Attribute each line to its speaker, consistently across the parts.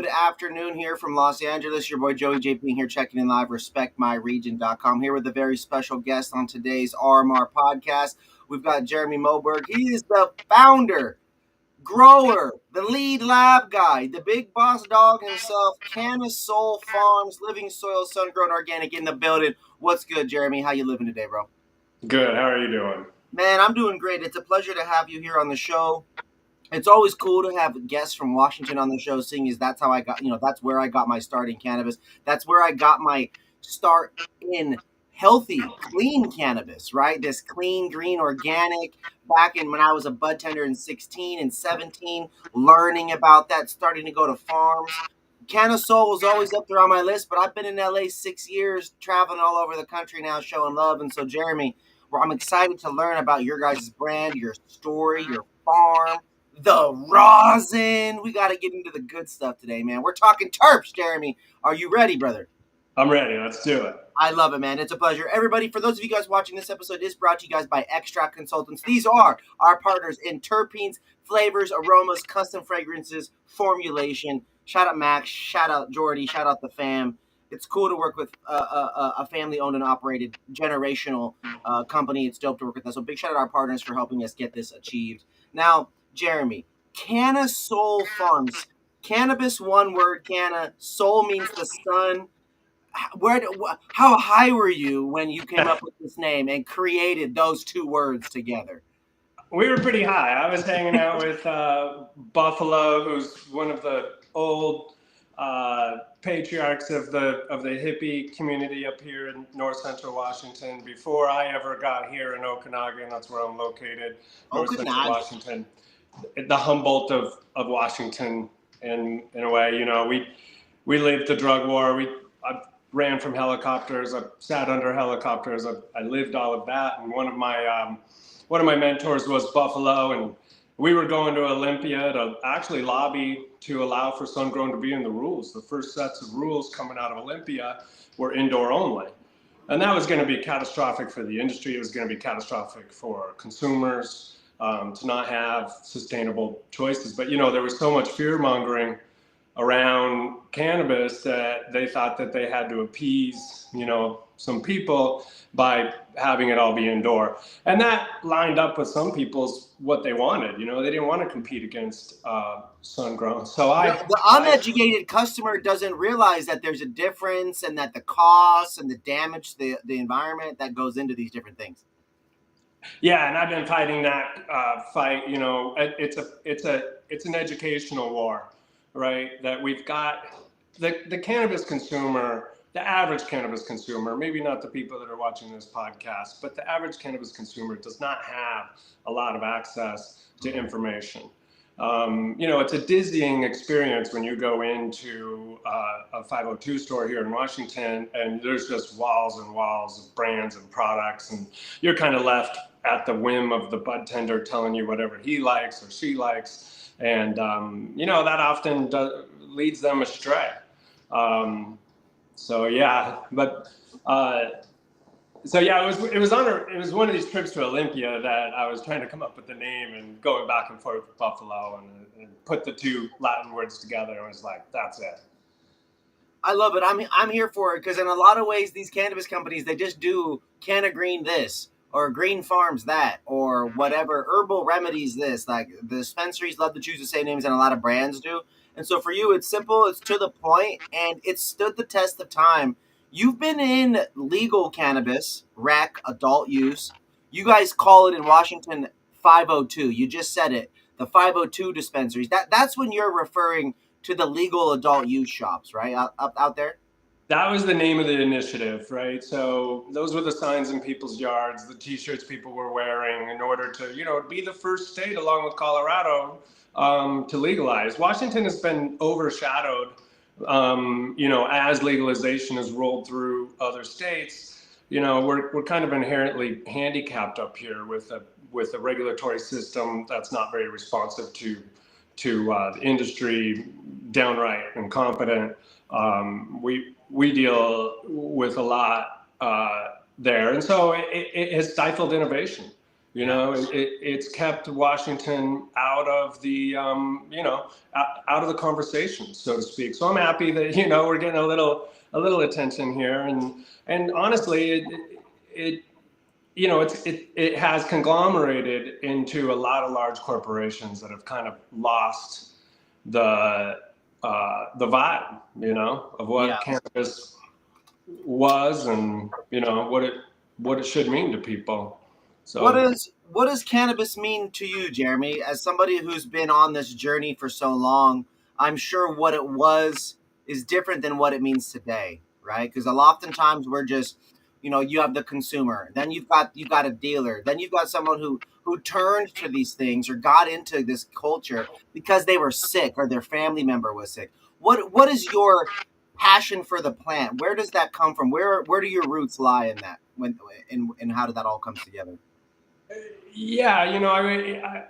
Speaker 1: good afternoon here from Los Angeles. Your boy Joey J being here checking in live, respectmyregion.com, here with a very special guest on today's RMR podcast. We've got Jeremy Moberg. He is the founder, grower, the lead lab guy, the big boss dog himself, CannaSol Farms, living soil, sun-grown organic in the building. What's good, Jeremy? How you living today, bro?
Speaker 2: Good. How are you doing?
Speaker 1: Man, I'm doing great. It's a pleasure to have you here on the show. It's always cool to have guests from Washington on the show, seeing as that's how I got, that's where I got my start in cannabis. That's where I got my start in healthy, clean cannabis, right? This clean, green, organic, back in when I was a bud tender in 16 and 17, learning about that, starting to go to farms. CannaSol was always up there on my list, but I've been in LA 6 years, traveling all over the country now, showing love. And so, Jeremy, I'm excited to learn about your guys' brand, your story, your farm, the rosin. We got to get into the good stuff today, man. We're talking terps, Jeremy. Are you ready, brother?
Speaker 2: I'm ready. Let's do it.
Speaker 1: I love it, man. It's a pleasure. Everybody, for those of you guys watching, this episode is brought to you guys by Extract Consultants. These are our partners in terpenes, flavors, aromas, custom fragrances, formulation. Shout out Max. Shout out Jordy. Shout out the fam. It's cool to work with a family-owned and operated generational company. It's dope to work with us. So big shout out to our partners for helping us get this achieved. Now, Jeremy, CannaSol Farms. Cannabis, one word, Canna. Sol means the sun. How high were you when you came up with this name and created those two words together?
Speaker 2: We were pretty high. I was hanging out with Buffalo, who's one of the old patriarchs of the hippie community up here in North Central Washington. Before I ever got here in Okanagan, that's where I'm located, North Central Washington, the Humboldt of Washington. In a way, we lived the drug war. I ran from helicopters. I sat under helicopters. I lived all of that. And one of my mentors was Buffalo, and we were going to Olympia to actually lobby to allow for sun-grown to be in the rules. The first sets of rules coming out of Olympia were indoor only. And that was going to be catastrophic for the industry. It was going to be catastrophic for consumers to not have sustainable choices. But, there was so much fear-mongering around cannabis that they thought that they had to appease, some people by having it all be indoor. And that lined up with some people's what they wanted. They didn't want to compete against sun-grown. So
Speaker 1: the uneducated customer doesn't realize that there's a difference and that the costs and the damage to the environment that goes into these different things.
Speaker 2: Yeah, and I've been fighting that fight. It's an educational war, right? That we've got the cannabis consumer, the average cannabis consumer, maybe not the people that are watching this podcast, but the average cannabis consumer does not have a lot of access to information. It's a dizzying experience when you go into a 502 store here in Washington and there's just walls and walls of brands and products, and you're kind of left at the whim of the bud tender telling you whatever he likes or she likes. And, that often leads them astray. It was one of these trips to Olympia that I was trying to come up with the name and going back and forth with Buffalo and put the two Latin words together and was like, that's it.
Speaker 1: I love it. I'm here for it because in a lot of ways, these cannabis companies, they just do Canna Green this or Green Farms that or whatever, herbal remedies this. Like the dispensaries love to choose the same names and a lot of brands do. And so for you, it's simple, it's to the point, and it's stood the test of time. You've been in legal cannabis, rec, adult use. You guys call it in Washington 502. You just said it, the 502 dispensaries. That's when you're referring to the legal adult use shops, right, out there?
Speaker 2: That was the name of the initiative, right? So those were the signs in people's yards, the T-shirts people were wearing in order to, be the first state along with Colorado to legalize. Washington has been overshadowed, as legalization has rolled through other states. We're kind of inherently handicapped up here with a regulatory system that's not very responsive to the industry, downright incompetent. We deal with a lot there, and so it has stifled innovation. You know, it's kept Washington out of the, out of the conversation, so to speak. So I'm happy that we're getting a little attention here, and honestly, it it has conglomerated into a lot of large corporations that have kind of lost the the vibe, of
Speaker 1: Yeah.
Speaker 2: what cannabis was, and what it should mean to people. So
Speaker 1: What does cannabis mean to you, Jeremy? As somebody who's been on this journey for so long, I'm sure what it was is different than what it means today, right? Because oftentimes we're just, you have the consumer, then you've got a dealer, then you've got someone who turned to these things or got into this culture because they were sick or their family member was sick. What is your passion for the plant? Where does that come from? Where do your roots lie in that? And how did that all come together?
Speaker 2: yeah,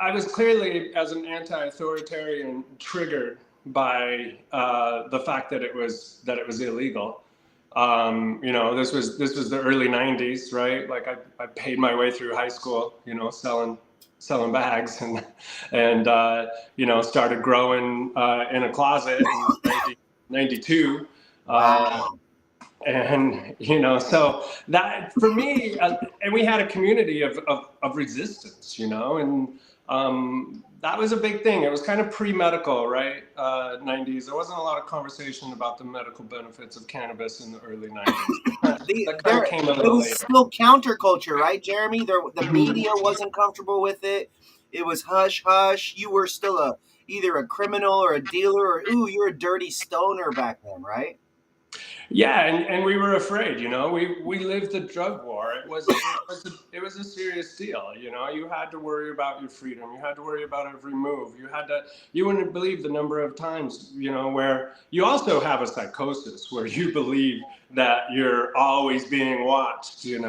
Speaker 2: I was clearly, as an anti-authoritarian, triggered by the fact that it was illegal. This was the early '90s, right? Like I paid my way through high school, selling bags, and started growing in a closet in 1992.
Speaker 1: Wow.
Speaker 2: And so that for me, and we had a community of resistance, and that was a big thing. It was kind of pre-medical, right? 90s. There wasn't a lot of conversation about the medical benefits of cannabis in the early 90s. That kind of came a
Speaker 1: It
Speaker 2: little
Speaker 1: was
Speaker 2: later.
Speaker 1: still counterculture, right, Jeremy? The
Speaker 2: Mhm.
Speaker 1: media wasn't comfortable with it. It was hush hush. You were still either a criminal or a dealer, or ooh, you're a dirty stoner back then, right?
Speaker 2: Yeah, and we were afraid. We lived the drug war. It was a serious deal. You had to worry about your freedom. You had to worry about every move. You wouldn't believe the number of times, where you also have a psychosis where you believe that you're always being watched.
Speaker 1: Yeah.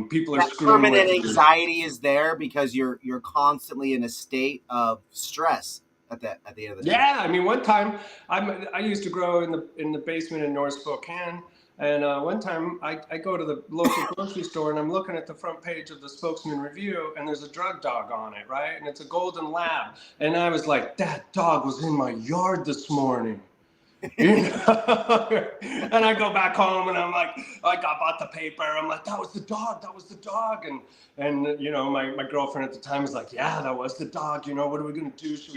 Speaker 2: People are
Speaker 1: That
Speaker 2: screwing
Speaker 1: permanent
Speaker 2: with you.
Speaker 1: anxiety is there because you're constantly in a state of stress at the end of the day.
Speaker 2: Yeah, I mean, one time I used to grow in the basement in North Spokane, and one time I go to the local grocery store and I'm looking at the front page of the Spokesman Review, and there's a drug dog on it, right? And it's a golden lab, and I was like, that dog was in my yard this morning. And I go back home and I'm like, I got bought the paper. I'm like, that was the dog. That was the dog. And my girlfriend at the time was like, yeah, that was the dog. What are we gonna do? Should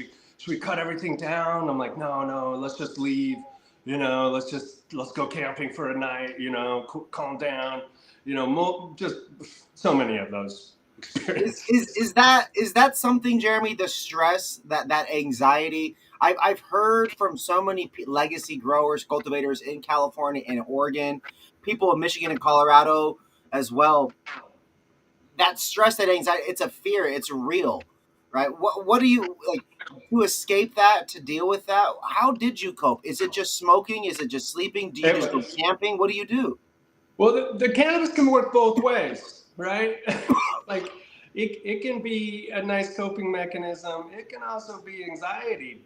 Speaker 2: we cut everything down? I'm like, no, let's just leave. Let's go camping for a night. Calm down. Just so many of those
Speaker 1: Is, is
Speaker 2: experiences.
Speaker 1: is that is that something, Jeremy? The stress, that anxiety. I've heard from so many legacy growers, cultivators in California and Oregon, people in Michigan and Colorado as well. That stress, that anxiety, it's a fear. It's real, right? What do you like to escape that, to deal with that? How did you cope? Is it just smoking? Is it just sleeping? Do you
Speaker 2: It
Speaker 1: just go
Speaker 2: was.
Speaker 1: camping? What do you do?
Speaker 2: Well, the cannabis can work both ways, right? Like it can be a nice coping mechanism. It can also be anxiety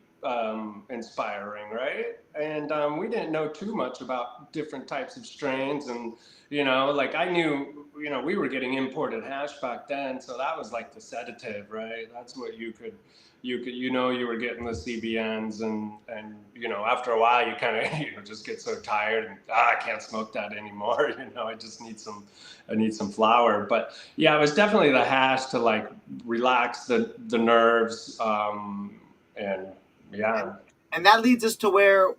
Speaker 2: inspiring, right? And we didn't know too much about different types of strains, and like I knew, we were getting imported hash back then, so that was like the sedative, right? That's what you were getting the CBNs, and after a while you kind of just get so tired, and I can't smoke that anymore. I need some flower. But yeah, it was definitely the hash to like relax the nerves, and
Speaker 1: And
Speaker 2: yeah.
Speaker 1: and that leads us to where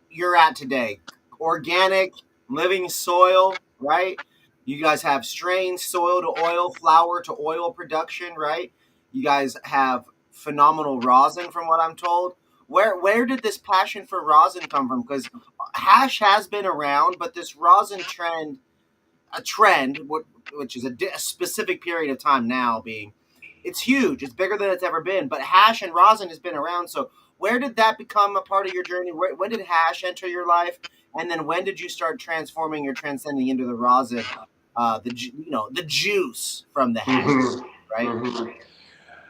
Speaker 1: you're at today. Organic, living soil, right? You guys have strains, soil to oil, flower to oil production, right? You guys have phenomenal rosin, from what I'm told. Where did this passion for rosin come from? Because hash has been around, but this rosin trend, a trend, which is a specific period of time now, being it's huge. It's bigger than it's ever been. But hash and rosin has been around. So where did that become a part of your journey? When did hash enter your life? And then when did you start transforming or transcending into the rosin, the juice from the hash,
Speaker 2: Hmm.
Speaker 1: right?
Speaker 2: Hmm.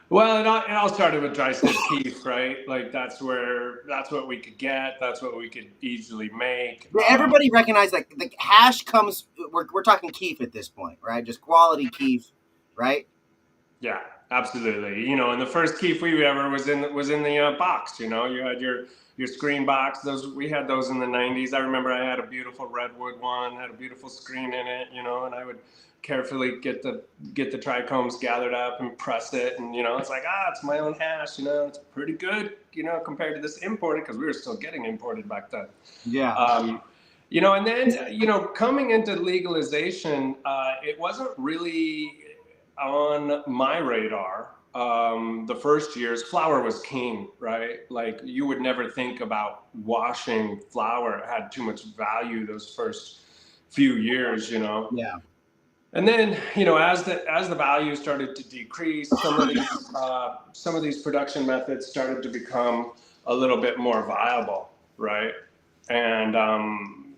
Speaker 2: Well, it all started with dry stick keef, right? Like that's what we could get. That's what we could easily make.
Speaker 1: Yeah, everybody recognized like the hash comes. We're talking keef at this point, right? Just quality keef. right?
Speaker 2: Yeah, absolutely. And the first keef we ever was in the box. You had your screen box. Those we had those in the '90s. I remember I had a beautiful redwood one, had a beautiful screen in it. And I would carefully get the trichomes gathered up and press it, and it's like it's my own hash. It's pretty good. Compared to this imported, because we were still getting imported back then.
Speaker 1: Yeah.
Speaker 2: And then coming into legalization, it wasn't really on my radar. The first years, flour was king, right? Like you would never think about washing flour. It had too much value those first few years.
Speaker 1: Yeah.
Speaker 2: And then, as the value started to decrease, some of these production methods started to become a little bit more viable, right? And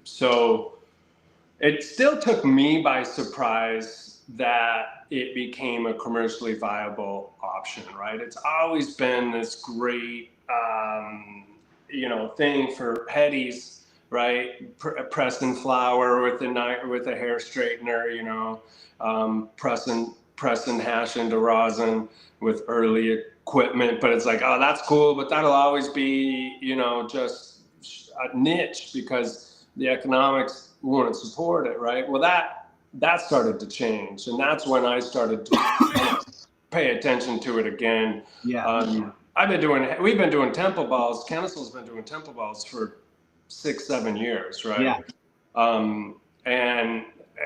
Speaker 2: so it still took me by surprise that it became a commercially viable option, right? It's always been this great, thing for headies, right? Pressing flour with a hair straightener, pressing hash into rosin with early equipment. But it's like, oh, that's cool, but that'll always be, just a niche because the economics wouldn't support it, right? Well, that started to change, and that's when I started to pay attention to it again.
Speaker 1: Yeah.
Speaker 2: We've been doing temple balls. CannaSol's been doing temple balls for 6-7 years, right?
Speaker 1: Yeah.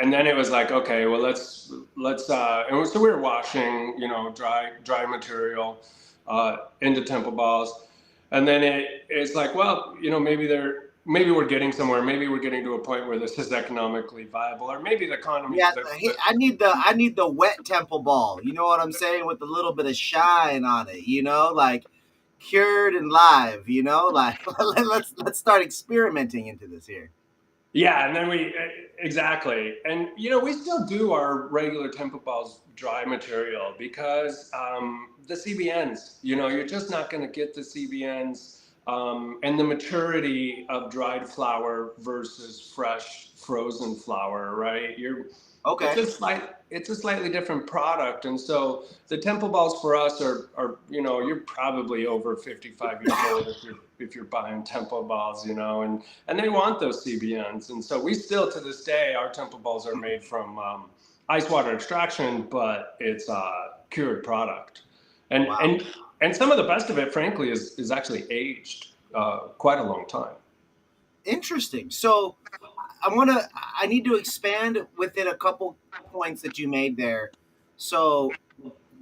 Speaker 2: And then it was like, okay, well, let's and so we were washing, dry material into temple balls, and then it's like, well, maybe we're getting somewhere. Maybe we're getting to a point where this is economically viable, or maybe the economy.
Speaker 1: Yeah, I need the wet temple ball. You know what I'm saying, with a little bit of shine on it. Like cured and live. Like let's start experimenting into this here.
Speaker 2: Yeah, and then exactly, and we still do our regular temple balls dry material because the CBNs, you're just not going to get the CBNs and the maturity of dried flour versus fresh frozen flour, right?
Speaker 1: Okay.
Speaker 2: It's a slightly different product, and so the temple balls for us are you're probably over 55 years old if you're buying temple balls, and they want those CBNs, and so we still to this day our temple balls are made from ice water extraction, but it's a cured product, and
Speaker 1: Wow.
Speaker 2: and some of the best of it, frankly, is actually aged quite a long time.
Speaker 1: Interesting. So I need to expand within a couple points that you made there. So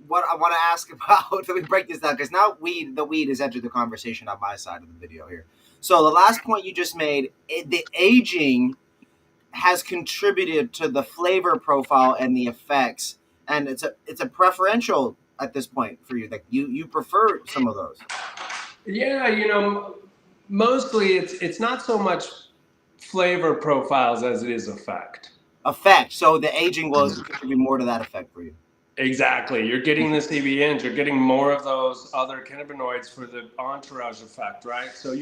Speaker 1: what I want to ask about, let me break this down, because now the weed has entered the conversation on my side of the video here. So the last point you just made, the aging has contributed to the flavor profile and the effects, and it's a preferential at this point for you. Like you prefer some of those.
Speaker 2: Yeah, mostly it's not so much flavor profiles as it is effect.
Speaker 1: Effect. So the aging will contribute more to that effect for you.
Speaker 2: Exactly. You're getting the CBNs, you're getting more of those other cannabinoids for the entourage effect, right? So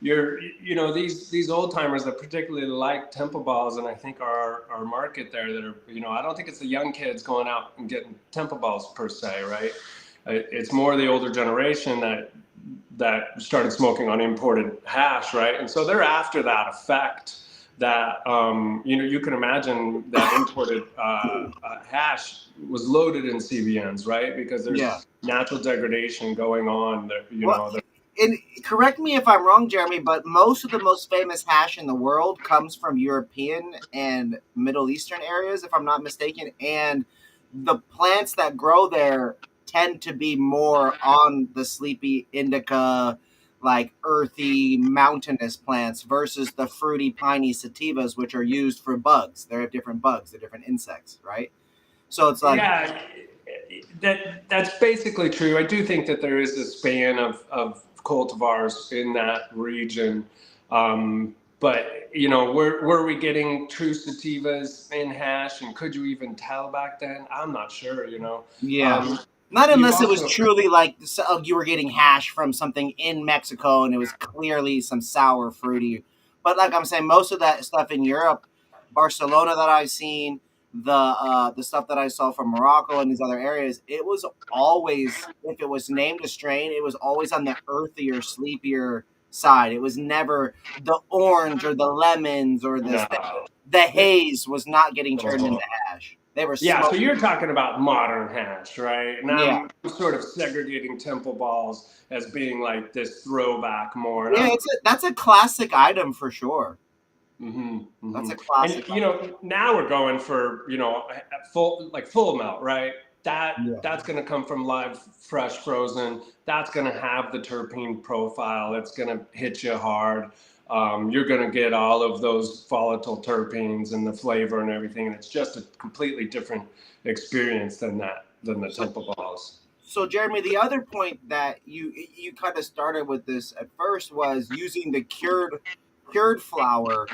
Speaker 2: these old timers that particularly like temple balls, and I think our market there that are, I don't think it's the young kids going out and getting temple balls per se, right? It's more the older generation that started smoking on imported hash, right? And so they're after that effect that you can imagine that imported hash was loaded in CBNs, right? Because there's natural degradation going on.
Speaker 1: And correct me if I'm wrong, Jeremy, but most of the most famous hash in the world comes from European and Middle Eastern areas, if I'm not mistaken. And the plants that grow there tend to be more on the sleepy indica, like earthy, mountainous plants versus the fruity, piney sativas, which are used for bugs. They're different bugs, they're different insects, right? So it's like,
Speaker 2: yeah, that's basically true. I do think that there is a span of cultivars in that region. But were we getting true sativas in hash, and could you even tell back then? I'm not sure.
Speaker 1: yeah. Not
Speaker 2: You've
Speaker 1: unless it was
Speaker 2: also
Speaker 1: truly like you were getting hash from something in Mexico and it was clearly some sour fruity. But like I'm saying, most of that stuff in Europe, Barcelona that I've seen, the stuff that I saw from Morocco and these other areas, it was always, if it was named a strain, it was always on the earthier, sleepier side. It was never the orange or the lemons or this.
Speaker 2: No.
Speaker 1: The haze was not getting turned
Speaker 2: Uh-huh.
Speaker 1: into hash. They were
Speaker 2: Yeah, so
Speaker 1: smoking.
Speaker 2: you're talking about modern hash, right? And
Speaker 1: Yeah,
Speaker 2: I'm sort of segregating Temple Balls as being like this throwback more. And
Speaker 1: yeah. That's a classic item for sure.
Speaker 2: mm-hmm,
Speaker 1: That's
Speaker 2: mm-hmm.
Speaker 1: a classic
Speaker 2: And
Speaker 1: item.
Speaker 2: now we're going for full melt, right?
Speaker 1: Yeah.
Speaker 2: That's going to come from live, fresh, frozen. That's going to have the terpene profile. It's going to hit you hard. You're going to get all of those volatile terpenes and the flavor and everything. And it's just a completely different experience than the
Speaker 1: So,
Speaker 2: Temple Balls.
Speaker 1: so Jeremy, the other point that you kind of started with this at first was using the cured flour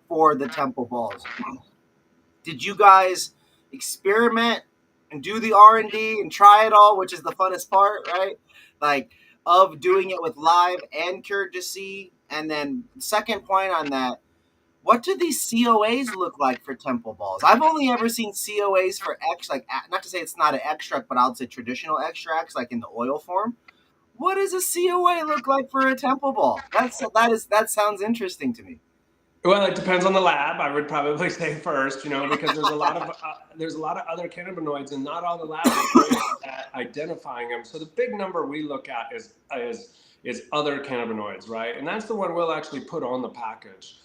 Speaker 1: for the temple balls. Did you guys experiment and do the R&D and try it all, which is the funnest part, right? Like, of doing it with live and cured to see. And then second point on that, what do these COAs look like for temple balls? I've only ever seen COAs for not to say it's not an extract, but I'll say traditional extracts, like in the oil form. What does a COA look like for a temple ball? That sounds interesting to me.
Speaker 2: Well, it depends on the lab. I would probably say first, because there's a lot of other cannabinoids, and not all the labs are great at identifying them. So the big number we look at is other cannabinoids, right? And that's the one we'll actually put on the package,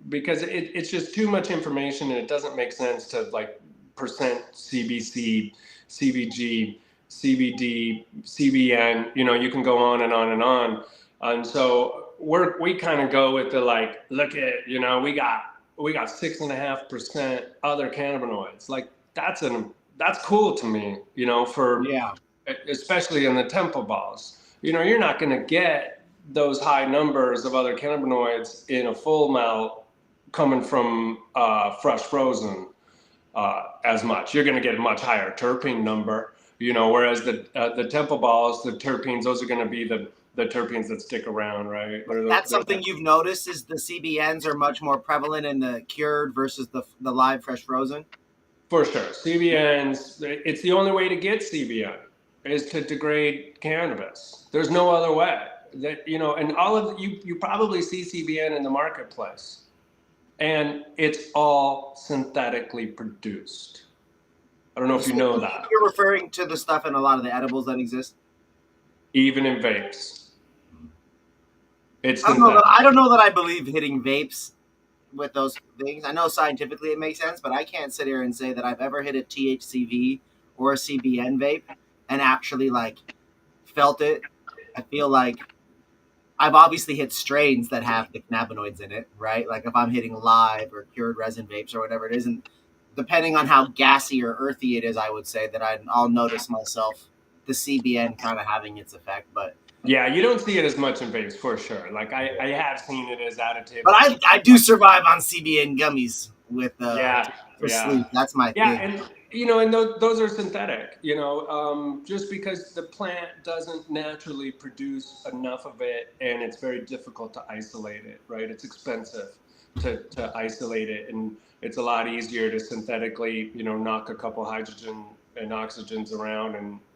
Speaker 2: because it's just too much information, and it doesn't make sense to like percent CBC, CBG, CBD, CBN. You can go on and on and on. And so we kind of go with the like, look at, we got 6.5% other cannabinoids. Like that's cool to me, for
Speaker 1: Yeah.
Speaker 2: especially in the temple balls. You're not going to get those high numbers of other cannabinoids in a full melt coming from fresh frozen as much. You're going to get a much higher terpene number, whereas the temple balls, the terpenes, those are going to be the terpenes that stick around, right?
Speaker 1: That's something you've noticed is the CBNs are much more prevalent in the cured versus the live fresh frozen.
Speaker 2: For sure. CBNs, it's the only way to get CBN is to degrade cannabis. There's no other way. And all of you probably see CBN in the marketplace, and it's all synthetically produced. I don't know if you know that.
Speaker 1: You're referring to the stuff in a lot of the edibles that exist.
Speaker 2: Even in vapes, it's
Speaker 1: I
Speaker 2: synthetic.
Speaker 1: don't know that I believe hitting vapes with those things. I know scientifically it makes sense, but I can't sit here and say that I've ever hit a THCV or a CBN vape and actually like felt it. I feel like I've obviously hit strains that have the cannabinoids in it, right? Like if I'm hitting live or cured resin vapes or whatever it is, and depending on how gassy or earthy it is, I would say that I'll notice myself the CBN kind of having its effect. But
Speaker 2: Yeah, you don't see it as much in vapes for sure. Like I have seen it as additives.
Speaker 1: I do survive on CBN gummies with
Speaker 2: Yeah,
Speaker 1: for
Speaker 2: yeah.
Speaker 1: sleep. That's my
Speaker 2: Yeah,
Speaker 1: thing.
Speaker 2: and those are synthetic. Just because the plant doesn't naturally produce enough of it, and it's very difficult to isolate it. Right, it's expensive to isolate it, and it's a lot easier to synthetically, knock a couple hydrogen and oxygens around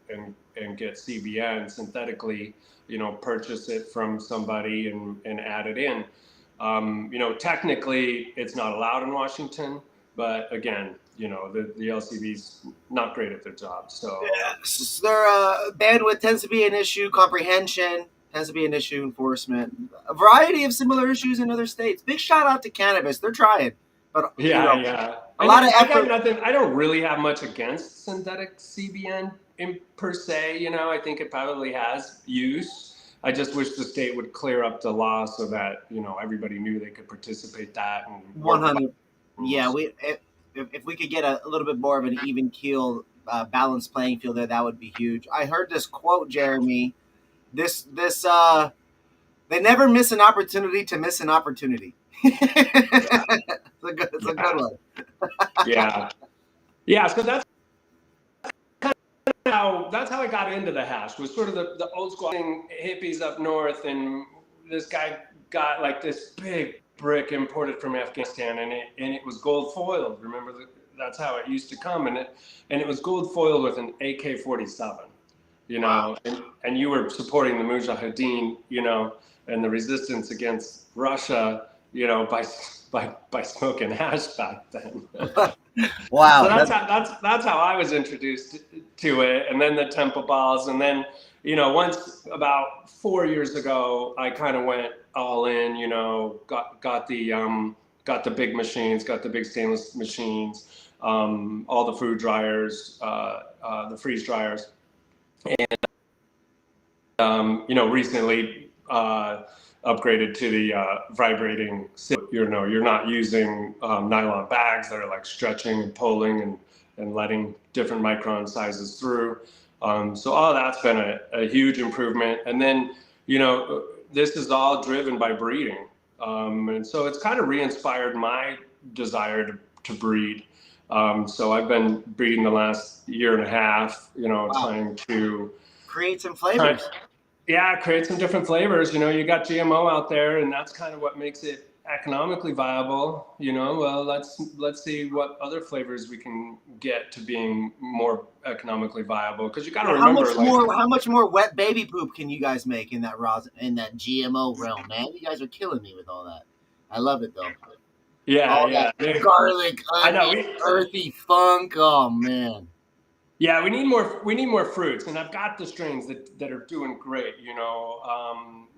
Speaker 2: and get CBN synthetically. Purchase it from somebody and add it in. Technically, it's not allowed in Washington, but again, the LCB's not great at their job. So
Speaker 1: Their bandwidth tends to be an issue. Comprehension tends to be an issue. Enforcement, a variety of similar issues in other states. Big shout out to Cannabis. They're trying, but
Speaker 2: yeah.
Speaker 1: a
Speaker 2: And
Speaker 1: lot of
Speaker 2: I got
Speaker 1: effort.
Speaker 2: nothing. I don't really have much against synthetic CBN per se. I think it probably has use. I just wish the state would clear up the law so that everybody knew they could participate that and
Speaker 1: One
Speaker 2: work by
Speaker 1: hundred. Yeah,
Speaker 2: rules.
Speaker 1: if we could get a little bit more of an even keel, balanced playing field there, that would be huge. I heard this quote, Jeremy. This they never miss an opportunity to miss an opportunity.
Speaker 2: Yeah,
Speaker 1: It's a good
Speaker 2: yeah,
Speaker 1: one.
Speaker 2: yeah, yeah. So that's how I got into the hash. Was sort of the old school thing, hippies up north, and this guy got like this big brick imported from Afghanistan, and it was gold foiled. Remember that's how it used to come, and it was gold foiled with an AK-47, you
Speaker 1: Wow.
Speaker 2: know, and you were supporting the Mujahideen, you know, and the resistance against Russia, you know, by smoking hash back then. So
Speaker 1: Wow.
Speaker 2: that's how I was introduced to it, and then the temple balls, and then you know once about 4 years ago, I kind of went all in. You know, got the big machines, got the big stainless machines, all the food dryers, the freeze dryers, you know, recently upgraded to the vibrating. You know, you're not using nylon bags that are like stretching and pulling and letting different micron sizes through. So all that's been a huge improvement. And then, you know, this is all driven by breeding. And so it's kind of re-inspired my desire to breed. So I've been breeding the last year and a half, you know,
Speaker 1: Wow.
Speaker 2: trying to
Speaker 1: Create some flavors.
Speaker 2: yeah, create some different flavors. You know, you got GMO out there, and that's kind of what makes it economically viable. You know, well, let's see what other flavors we can get to being more economically viable. Because you got to
Speaker 1: Yeah, how
Speaker 2: remember,
Speaker 1: much
Speaker 2: like,
Speaker 1: more? How much more wet baby poop can you guys make in that rosin, in that GMO realm, man? You guys are killing me with all that. I love it though.
Speaker 2: yeah,
Speaker 1: All that
Speaker 2: yeah,
Speaker 1: garlic,
Speaker 2: I know.
Speaker 1: onion, earthy funk. Oh man.
Speaker 2: Yeah, we need more. We need more fruits, and I've got the strains that are doing great. You know,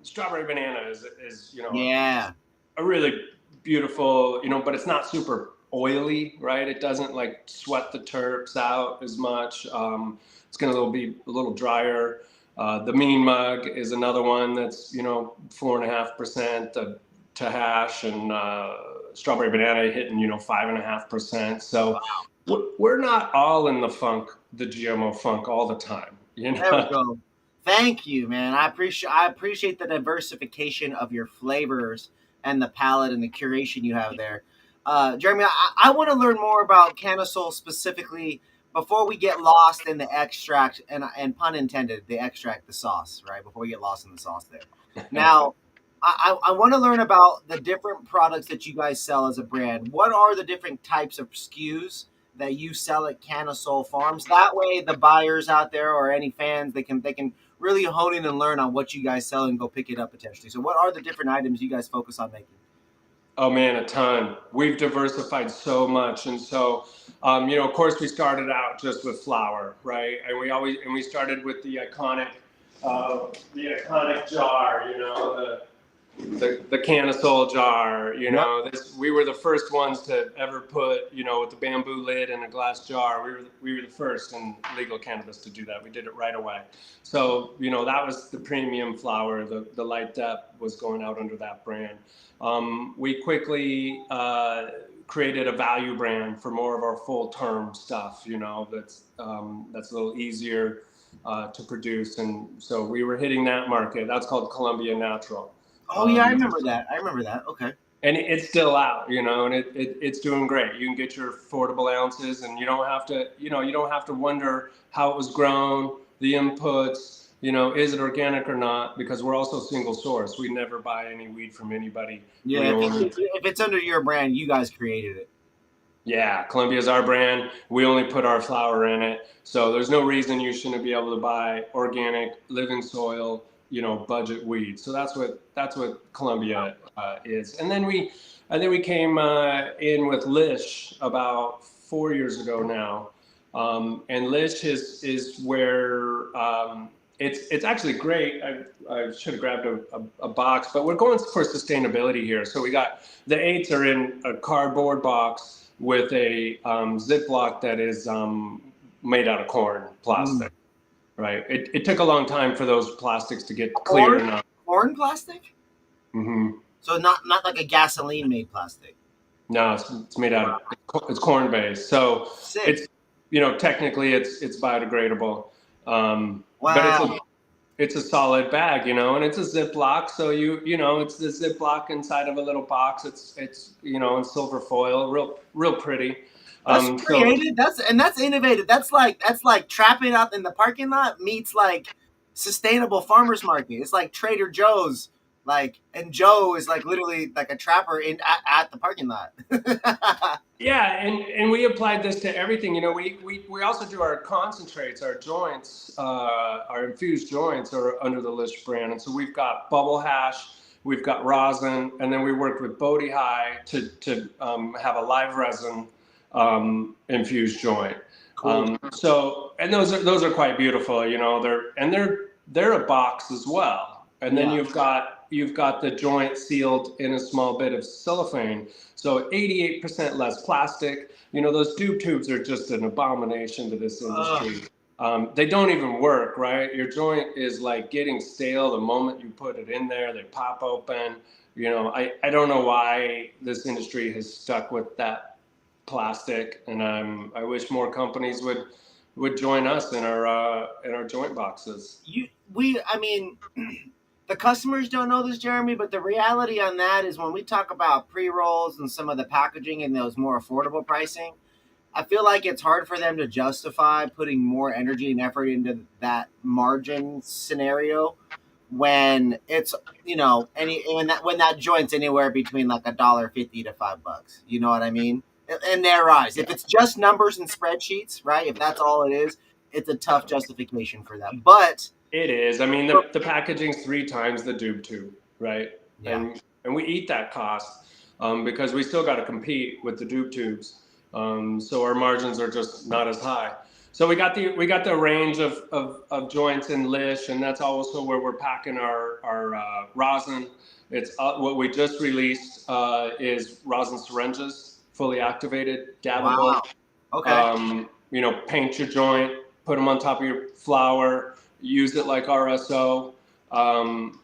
Speaker 2: strawberry banana is you know
Speaker 1: Yeah.
Speaker 2: a really beautiful, you know, but it's not super oily, right? It doesn't like sweat the terps out as much. It's going to be a little drier. The Mean Mug is another one that's, you know, 4.5% to hash, and Strawberry Banana hitting, you know, 5.5%. So we're not all in the funk, the GMO funk all the time, you
Speaker 1: There we
Speaker 2: know?
Speaker 1: go. Thank you, man. I appreciate the diversification of your flavors and the palette and the curation you have there. Jeremy, I want to learn more about CannaSol specifically before we get lost in the extract and pun intended, the extract, the sauce, right? Before we get lost in the sauce there. Now, I want to learn about the different products that you guys sell as a brand. What are the different types of SKUs that you sell at CannaSol Farms? That way, the buyers out there or any fans, they can really hone in and learn on what you guys sell and go pick it up potentially. So, what are the different items you guys focus on making?
Speaker 2: Oh man, a ton. We've diversified so much, and so you know, of course, we started out just with flour, right? And we started with the iconic jar, you know, the CannaSol jar. You
Speaker 1: Yep.
Speaker 2: know, we were the first ones to ever put, you know, with the bamboo lid in a glass jar. We were the first in legal cannabis to do that. We did it right away. So you know, that was the premium flour. The light depth was going out under that brand. We quickly created a value brand for more of our full term stuff. You know, that's a little easier to produce, and so we were hitting that market. That's called Columbia Natural.
Speaker 1: Oh yeah, I
Speaker 2: Um,
Speaker 1: remember that. I remember that. Okay.
Speaker 2: and it's still out, you know, and it's doing great. You can get your affordable ounces, and you don't have to, you know, you don't have to wonder how it was grown, the inputs, you know, is it organic or not? Because we're also single source. We never buy any weed from anybody.
Speaker 1: Yeah,
Speaker 2: We only,
Speaker 1: if it's under your brand, you guys created it.
Speaker 2: yeah, Columbia's our brand. We only put our flower in it. So there's no reason you shouldn't be able to buy organic, living soil, you know, budget weed. So that's what Columbia is. And then we came in with Lish about 4 years ago now. And Lish is where it's actually great. I should have grabbed a box, but we're going for sustainability here. So we got the eights are in a cardboard box with a Ziploc that is made out of corn
Speaker 1: Mm.
Speaker 2: plastic, right? It took a long time for those plastics to get clear
Speaker 1: Corn,
Speaker 2: enough.
Speaker 1: corn plastic.
Speaker 2: Hmm.
Speaker 1: So not like a gasoline made plastic.
Speaker 2: No, it's made out of it's corn based, so
Speaker 1: Sick.
Speaker 2: it's you know technically it's biodegradable, but
Speaker 1: Wow.
Speaker 2: it's a solid bag, you know, and it's a Ziploc, so you know it's the Ziploc inside of a little box. It's you know in silver foil, real pretty.
Speaker 1: That's
Speaker 2: So
Speaker 1: creative. That's innovative. That's like trapping out in the parking lot meets like sustainable farmers market. It's like Trader Joe's Like, and Joe is like literally like a trapper at the parking lot.
Speaker 2: Yeah, and we applied this to everything. You know, we also do our concentrates, our joints, our infused joints are under the Lish brand. And so we've got bubble hash, we've got rosin, and then we worked with Bodhi High to have a live resin infused joint.
Speaker 1: Cool.
Speaker 2: So, and those are quite beautiful. You know, they're a box as well. And then
Speaker 1: Yeah.
Speaker 2: you've got the joint sealed in a small bit of cellophane. So 88% less plastic. You know, those tubes are just an abomination to this industry. They don't even work, right? Your joint is like getting stale the moment you put it in there. They pop open. You know, I don't know why this industry has stuck with that plastic, and I wish more companies would join us in our joint boxes.
Speaker 1: I mean, the customers don't know this, Jeremy, but the reality on that is when we talk about pre rolls and some of the packaging and those more affordable pricing, I feel like it's hard for them to justify putting more energy and effort into that margin scenario when it's when that joint's anywhere between like $1.50 to $5. You know what I mean? In their eyes, if
Speaker 2: Yeah,
Speaker 1: it's just numbers and spreadsheets, right? If that's all it is, it's a tough justification for that. But
Speaker 2: it is. I mean, the packaging's 3 times the tube, right?
Speaker 1: yeah,
Speaker 2: And we eat that cost because we still got to compete with the tubes. So our margins are just not as high. So we got the range of joints in Lish, and that's also where we're packing our rosin. It's what we just released is rosin syringes, fully activated, dabbable.
Speaker 1: wow, okay,
Speaker 2: You know, paint your joint, put them on top of your flower, use it like RSO.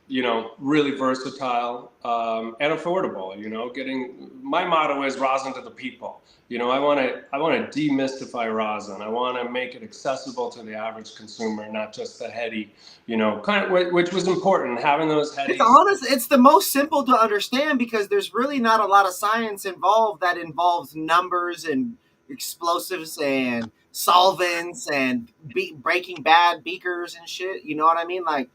Speaker 2: You know, really versatile and affordable. You know, getting my motto is rosin to the people. You know, I want to demystify rosin. I want to make it accessible to the average consumer, not just the heady. You know, kind of which was important having those
Speaker 1: it's
Speaker 2: headies.
Speaker 1: honest. It's the most simple to understand because there's really not a lot of science involved that involves numbers and explosives and solvents and breaking bad beakers and shit. You know what I mean? Like